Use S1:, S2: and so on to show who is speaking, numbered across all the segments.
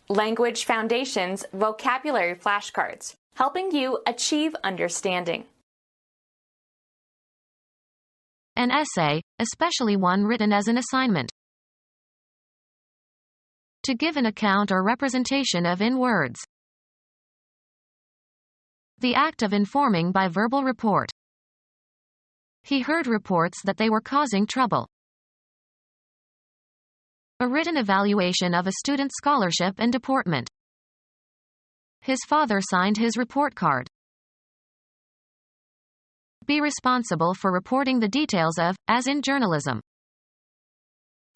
S1: Language Foundations Vocabulary Flashcards, helping you achieve understanding.
S2: An essay, especially one written as an assignment. To give an account or representation of in words. The act of informing by verbal report. He heard reports that they were causing trouble. A written evaluation of a student's scholarship and deportment. His father signed his report card. Be responsible for reporting the details of, as in journalism.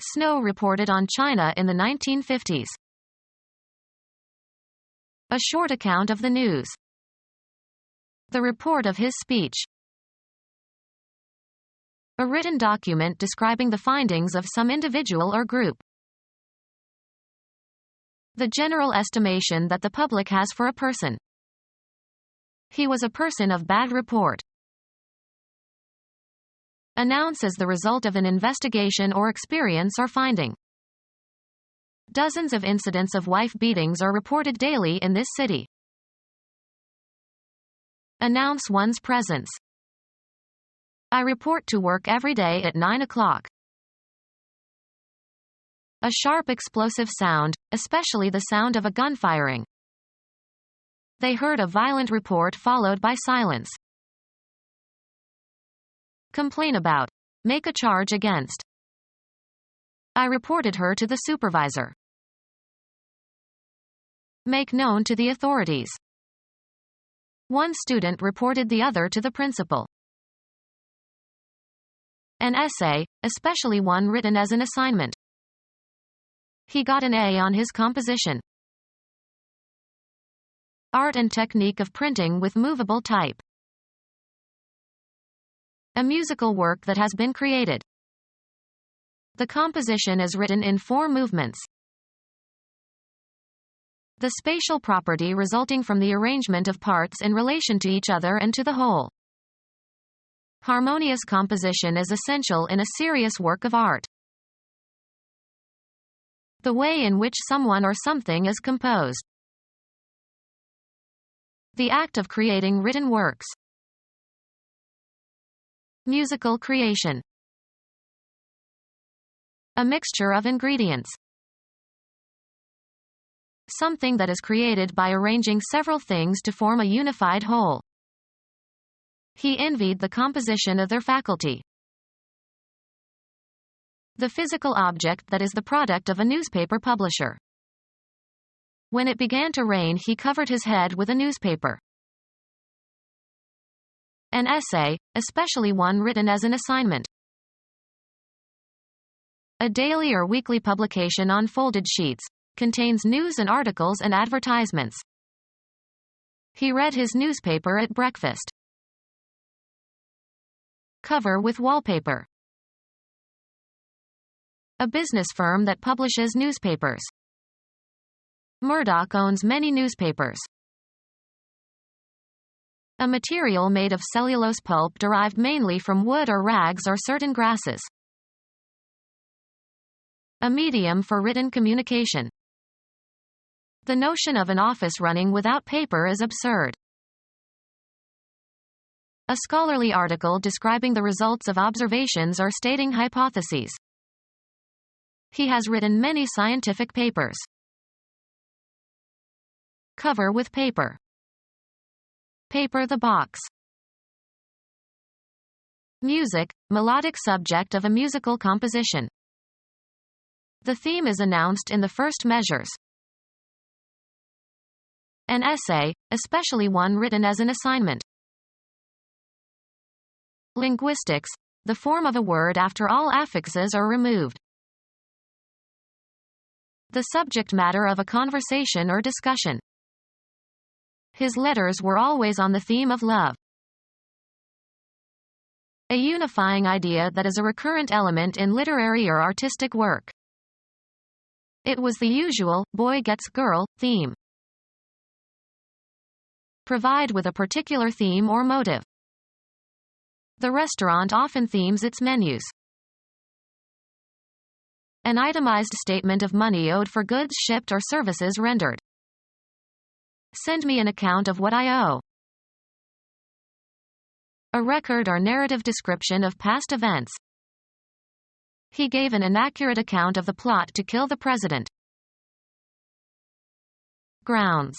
S2: Snow reported on China in the 1950s. A short account of the news. The report of his speech. A written document describing the findings of some individual or group. The general estimation that the public has for a person. He was a person of bad report. Announce as the result of an investigation or experience or finding. Dozens of incidents of wife beatings are reported daily in this city. Announce one's presence. I report to work every day at 9 o'clock. A sharp explosive sound, especially the sound of a gun firing. They heard a violent report followed by silence. Complain about. Make a charge against. I reported her to the supervisor. Make known to the authorities. One student reported the other to the principal. An essay, especially one written as an assignment. He got an A on his composition. Art and technique of printing with movable type. A musical work that has been created. The composition is written in 4 movements. The spatial property resulting from the arrangement of parts in relation to each other and to the whole. Harmonious composition is essential in a serious work of art. The way in which someone or something is composed. The act of creating written works. Musical creation. A mixture of ingredients. Something that is created by arranging several things to form a unified whole. He envied the composition of their faculty. The physical object that is the product of a newspaper publisher. When it began to rain, he covered his head with a newspaper. An essay, especially one written as an assignment. A daily or weekly publication on folded sheets, contains news and articles and advertisements. He read his newspaper at breakfast. Cover with wallpaper. A business firm that publishes newspapers. Murdoch owns many newspapers. A material made of cellulose pulp derived mainly from wood or rags or certain grasses. A medium for written communication. The notion of an office running without paper is absurd. A scholarly article describing the results of observations or stating hypotheses. He has written many scientific papers. Cover with paper. Paper the box. Music, melodic subject of a musical composition. The theme is announced in the first measures. An essay, especially one written as an assignment. Linguistics, the form of a word after all affixes are removed. The subject matter of a conversation or discussion. His letters were always on the theme of love. A unifying idea that is a recurrent element in literary or artistic work. It was the usual, boy gets girl, theme. Provide with a particular theme or motive. The restaurant often themes its menus. An itemized statement of money owed for goods shipped or services rendered. Send me an account of what I owe. A record or narrative description of past events. He gave an inaccurate account of the plot to kill the president. Grounds.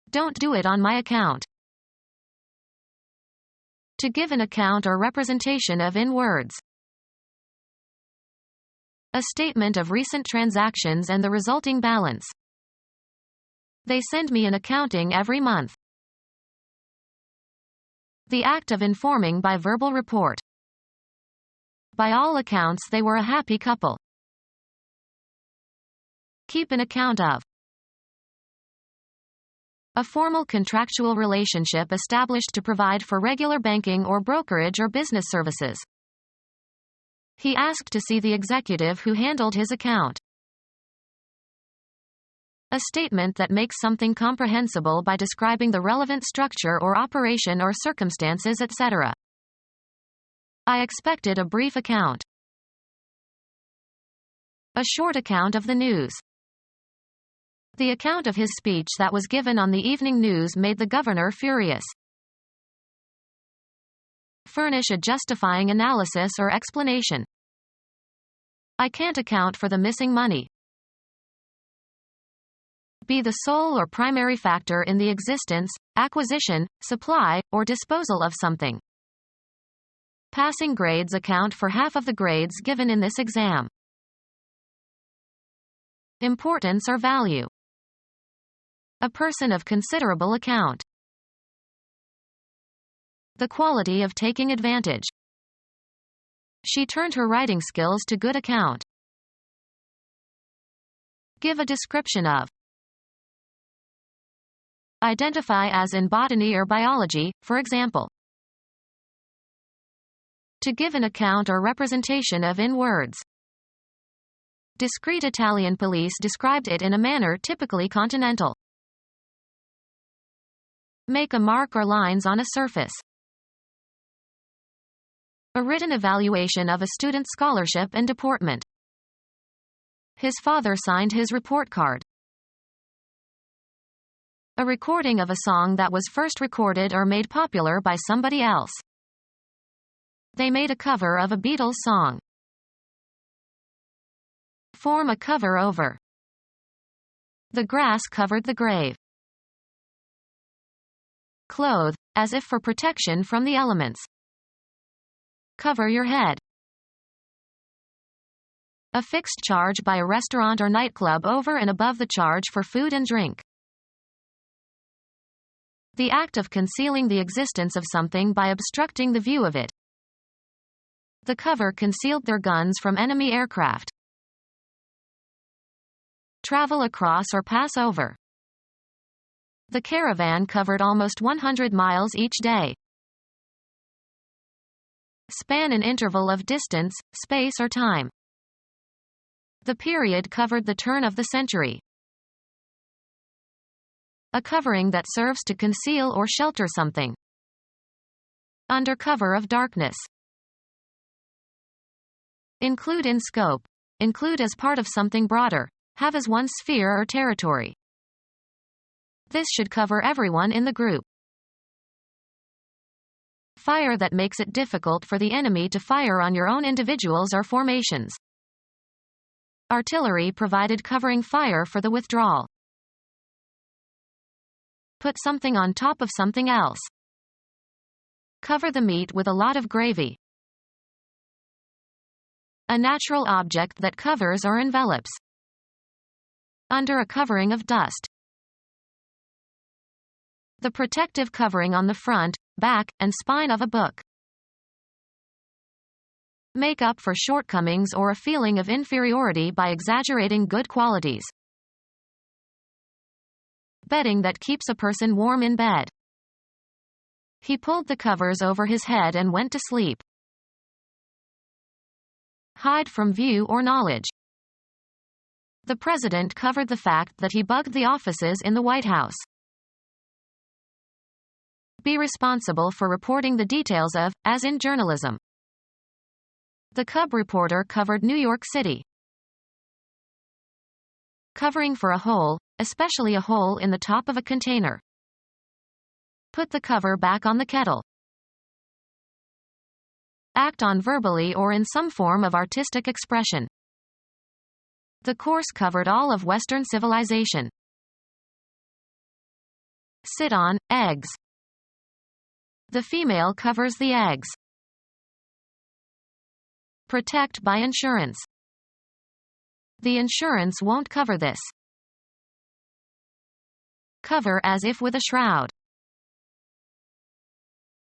S2: Don't do it on my account. To give an account or representation of in words. A statement of recent transactions and the resulting balance. They send me an accounting every month. The act of informing by verbal report. By all accounts, they were a happy couple. Keep an account of. A formal contractual relationship established to provide for regular banking or brokerage or business services. He asked to see the executive who handled his account. A statement that makes something comprehensible by describing the relevant structure or operation or circumstances, etc. I expected a brief account. A short account of the news. The account of his speech that was given on the evening news made the governor furious. Furnish a justifying analysis or explanation. I can't account for the missing money. Be the sole or primary factor in the existence, acquisition, supply, or disposal of something. Passing grades account for half of the grades given in this exam. Importance or value. A person of considerable account. The quality of taking advantage. She turned her writing skills to good account. Give a description of. Identify as in botany or biology, for example. To give an account or representation of in words. Discreet Italian police described it in a manner typically continental. Make a mark or lines on a surface. A written evaluation of a student's scholarship and deportment. His father signed his report card. A recording of a song that was first recorded or made popular by somebody else. They made a cover of a Beatles song. Form a cover over. The grass covered the grave. Clothe, as if for protection from the elements. Cover your head. A fixed charge by a restaurant or nightclub over and above the charge for food and drink. The act of concealing the existence of something by obstructing the view of it. The cover concealed their guns from enemy aircraft. Travel across or pass over. The caravan covered almost 100 miles each day. Span an interval of distance, space or time. The period covered the turn of the century. A covering that serves to conceal or shelter something. Under cover of darkness. Include in scope. Include as part of something broader. Have as one sphere or territory. This should cover everyone in the group. Fire that makes it difficult for the enemy to fire on your own individuals or formations. Artillery provided covering fire for the withdrawal. Put something on top of something else. Cover the meat with a lot of gravy. A natural object that covers or envelops. Under a covering of dust. The protective covering on the front, back, and spine of a book. Make up for shortcomings or a feeling of inferiority by exaggerating good qualities. Bedding that keeps a person warm in bed. He pulled the covers over his head and went to sleep. Hide from view or knowledge. The president covered the fact that he bugged the offices in the White House. Be responsible for reporting the details of, as in journalism. The Cub reporter covered New York City. Covering for a hole, especially a hole in the top of a container. Put the cover back on the kettle. Act on verbally or in some form of artistic expression. The course covered all of Western civilization. Sit on, eggs. The female covers the eggs. Protect by insurance. The insurance won't cover this. Cover as if with a shroud.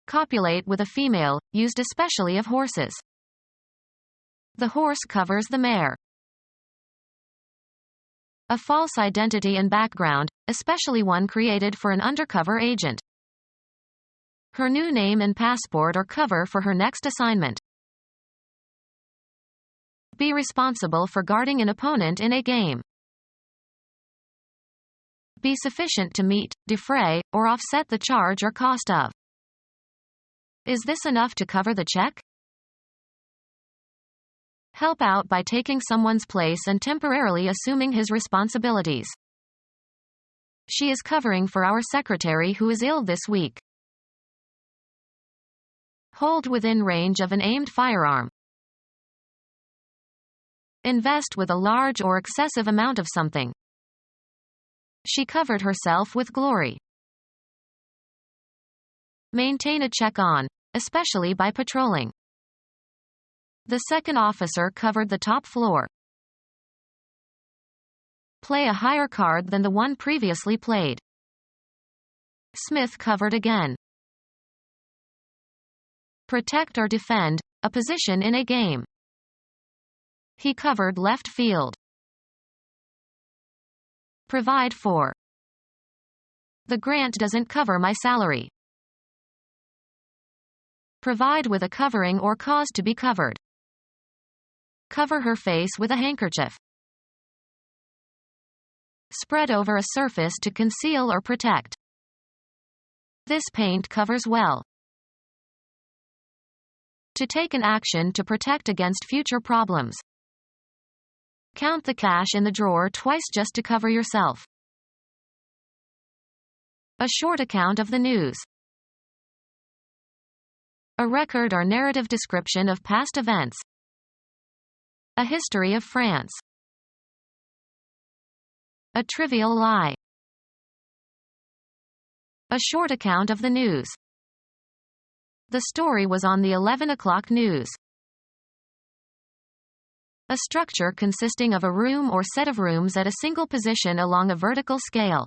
S2: Copulate with a female, used especially of horses. The horse covers the mare. A false identity and background, especially one created for an undercover agent. Her new name and passport or cover for her next assignment. Be responsible for guarding an opponent in a game. Be sufficient to meet, defray, or offset the charge or cost of. Is this enough to cover the check? Help out by taking someone's place and temporarily assuming his responsibilities. She is covering for our secretary who is ill this week. Hold within range of an aimed firearm. Invest with a large or excessive amount of something. She covered herself with glory. Maintain a check on, especially by patrolling. The second officer covered the top floor. Play a higher card than the one previously played. Smith covered again. Protect or defend, a position in a game. He covered left field. Provide for. The grant doesn't cover my salary. Provide with a covering or cause to be covered. Cover her face with a handkerchief. Spread over a surface to conceal or protect. This paint covers well. To take an action to protect against future problems. Count the cash in the drawer twice just to cover yourself. A short account of the news. A record or narrative description of past events. A history of France. A trivial lie. A short account of the news. The story was on the 11 o'clock news. A structure consisting of a room or set of rooms at a single position along a vertical scale.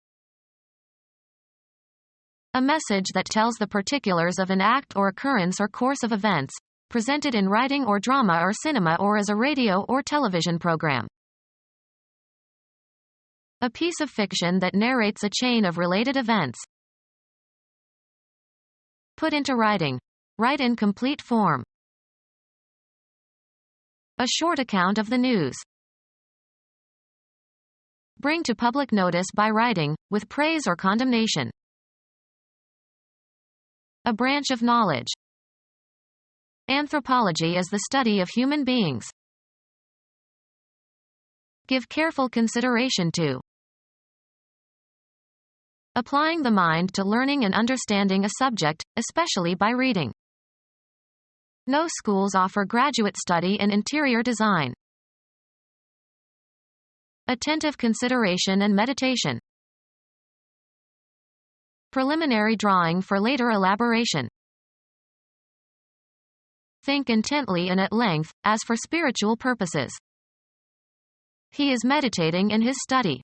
S2: A message that tells the particulars of an act or occurrence or course of events, presented in writing or drama or cinema or as a radio or television program. A piece of fiction that narrates a chain of related events. Put into writing. Write in complete form. A short account of the news. Bring to public notice by writing, with praise or condemnation. A branch of knowledge. Anthropology is the study of human beings. Give careful consideration to. Applying the mind to learning and understanding a subject, especially by reading. No schools offer graduate study in interior design. Attentive consideration and meditation. Preliminary drawing for later elaboration. Think intently and at length, as for spiritual purposes. He is meditating in his study.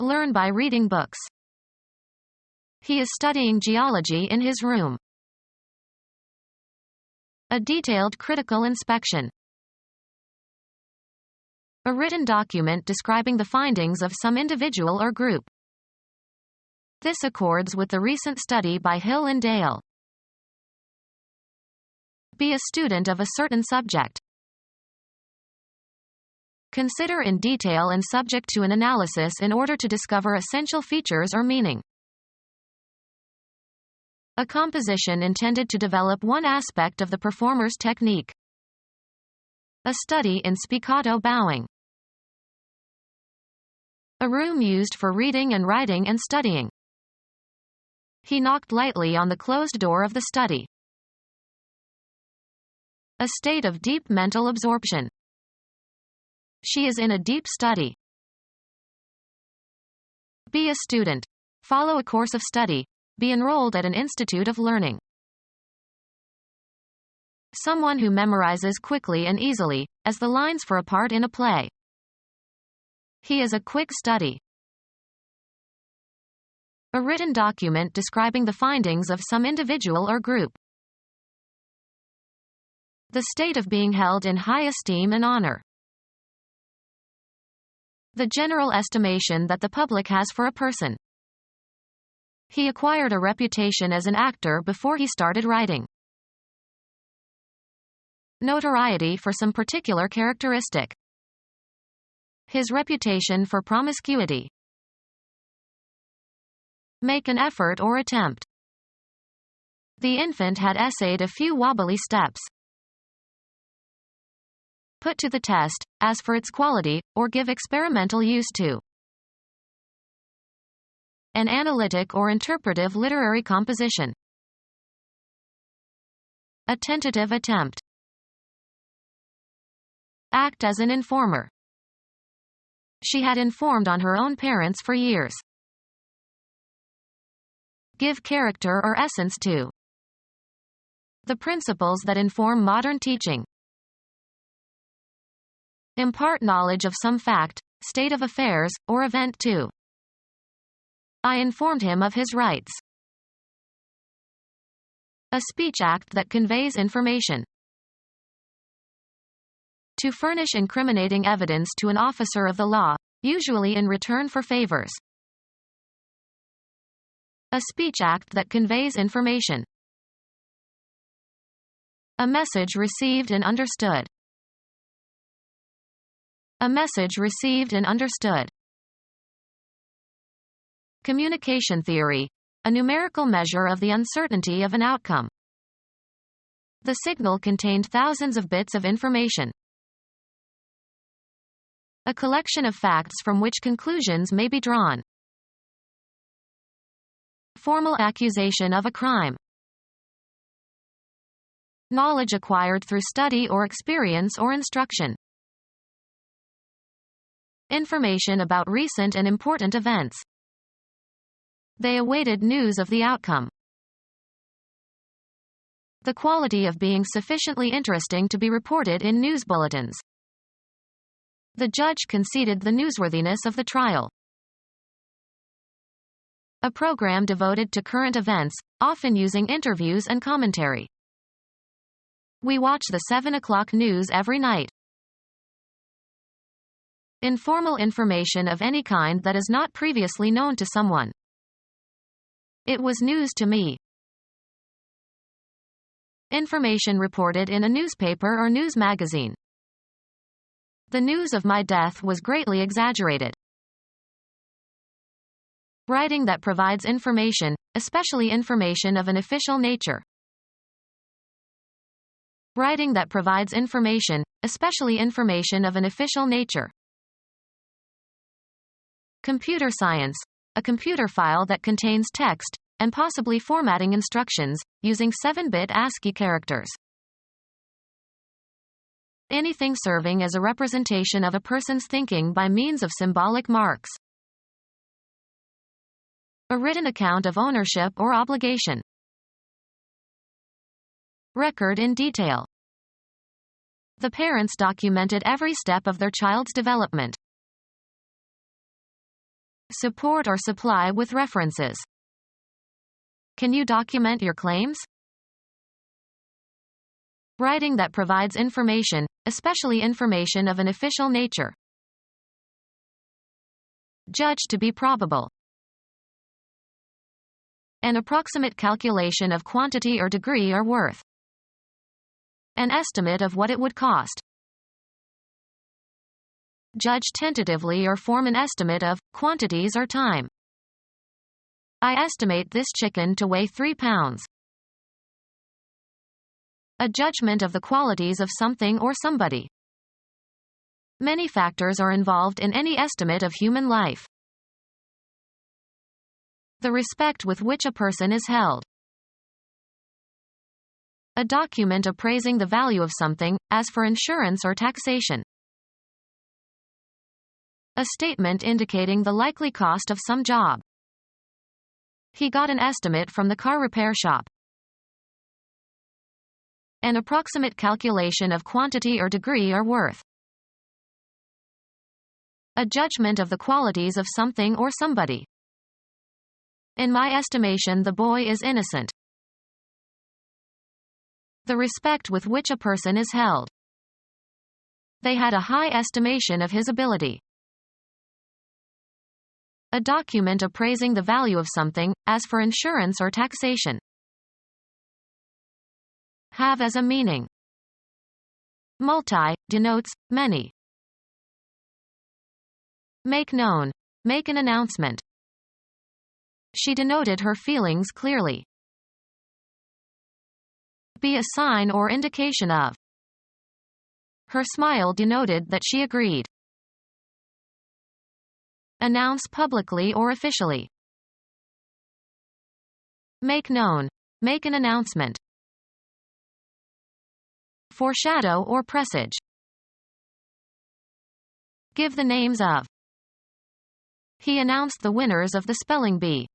S2: Learn by reading books. He is studying geology in his room. A detailed critical inspection. A written document describing the findings of some individual or group. This accords with the recent study by Hill and Dale. Be a student of a certain subject. Consider in detail and subject to an analysis in order to discover essential features or meaning. A composition intended to develop one aspect of the performer's technique. A study in spiccato bowing. A room used for reading and writing and studying. He knocked lightly on the closed door of the study. A state of deep mental absorption. She is in a deep study. Be a student. Follow a course of study. Be enrolled at an institute of learning. Someone who memorizes quickly and easily, as the lines for a part in a play. He is a quick study. A written document describing the findings of some individual or group. The state of being held in high esteem and honor. The general estimation that the public has for a person. He acquired a reputation as an actor before he started writing. Notoriety for some particular characteristic. His reputation for promiscuity. Make an effort or attempt. The infant had essayed a few wobbly steps. Put to the test, as for its quality, or give experimental use to. An analytic or interpretive literary composition. A tentative attempt. Act as an informer. She had informed on her own parents for years. Give character or essence to. The principles that inform modern teaching. Impart knowledge of some fact, state of affairs, or event to. I informed him of his rights. A speech act that conveys information. To furnish incriminating evidence to an officer of the law, usually in return for favors. A speech act that conveys information. A message received and understood. A message received and understood. Communication theory. A numerical measure of the uncertainty of an outcome. The signal contained thousands of bits of information. A collection of facts from which conclusions may be drawn. Formal accusation of a crime. Knowledge acquired through study or experience or instruction. Information about recent and important events. They awaited news of the outcome. The quality of being sufficiently interesting to be reported in news bulletins. The judge conceded the newsworthiness of the trial. A program devoted to current events, often using interviews and commentary. We watch the 7 o'clock news every night. Informal information of any kind that is not previously known to someone. It was news to me. Information reported in a newspaper or news magazine. The news of my death was greatly exaggerated. Writing that provides information, especially information of an official nature. Writing that provides information, especially information of an official nature. Computer science. A computer file that contains text, and possibly formatting instructions, using 7-bit ASCII characters. Anything serving as a representation of a person's thinking by means of symbolic marks. A written account of ownership or obligation. Record in detail. The parents documented every step of their child's development. Support or supply with references. Can you document your claims? Writing that provides information, especially information of an official nature. Judge to be probable. An approximate calculation of quantity or degree or worth. An estimate of what it would cost. Judge tentatively or form an estimate of quantities or time. I estimate this chicken to weigh 3 pounds. A judgment of the qualities of something or somebody. Many factors are involved in any estimate of human life. The respect with which a person is held. A document appraising the value of something, as for insurance or taxation. A statement indicating the likely cost of some job. He got an estimate from the car repair shop. An approximate calculation of quantity or degree or worth. A judgment of the qualities of something or somebody. In my estimation, the boy is innocent. The respect with which a person is held. They had a high estimation of his ability. A document appraising the value of something, as for insurance or taxation. Have as a meaning. Multi denotes many. Make known. Make an announcement. She denoted her feelings clearly. Be a sign or indication of. Her smile denoted that she agreed. Announce publicly or officially. Make known. Make an announcement. Foreshadow or presage. Give the names of. He announced the winners of the spelling bee.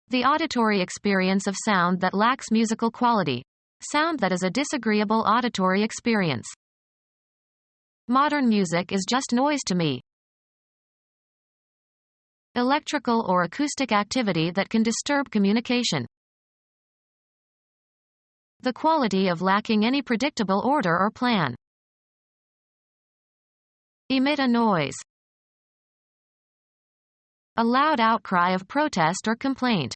S2: The auditory experience of sound that lacks musical quality. Sound that is a disagreeable auditory experience. Modern music is just noise to me. Electrical or acoustic activity that can disturb communication. The quality of lacking any predictable order or plan. Emit a noise. A loud outcry of protest or complaint.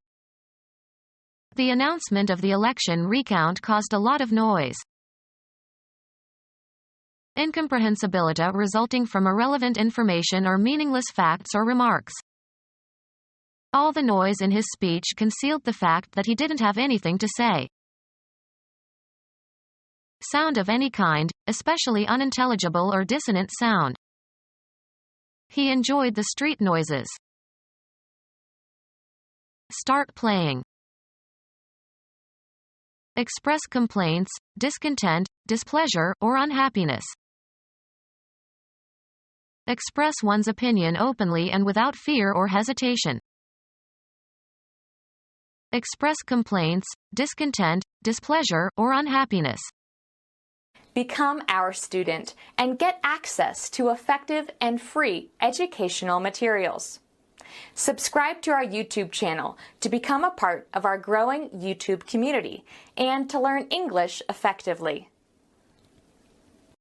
S2: The announcement of the election recount caused a lot of noise. Incomprehensibility resulting from irrelevant information or meaningless facts or remarks. All the noise in his speech concealed the fact that he didn't have anything to say. Sound of any kind, especially unintelligible or dissonant sound. He enjoyed the street noises. Start playing. Express complaints, discontent, displeasure, or unhappiness. Express one's opinion openly and without fear or hesitation. Express complaints, discontent, displeasure, or unhappiness.
S1: Become our student and get access to effective and free educational materials. Subscribe to our YouTube channel to become a part of our growing YouTube community and to learn English effectively.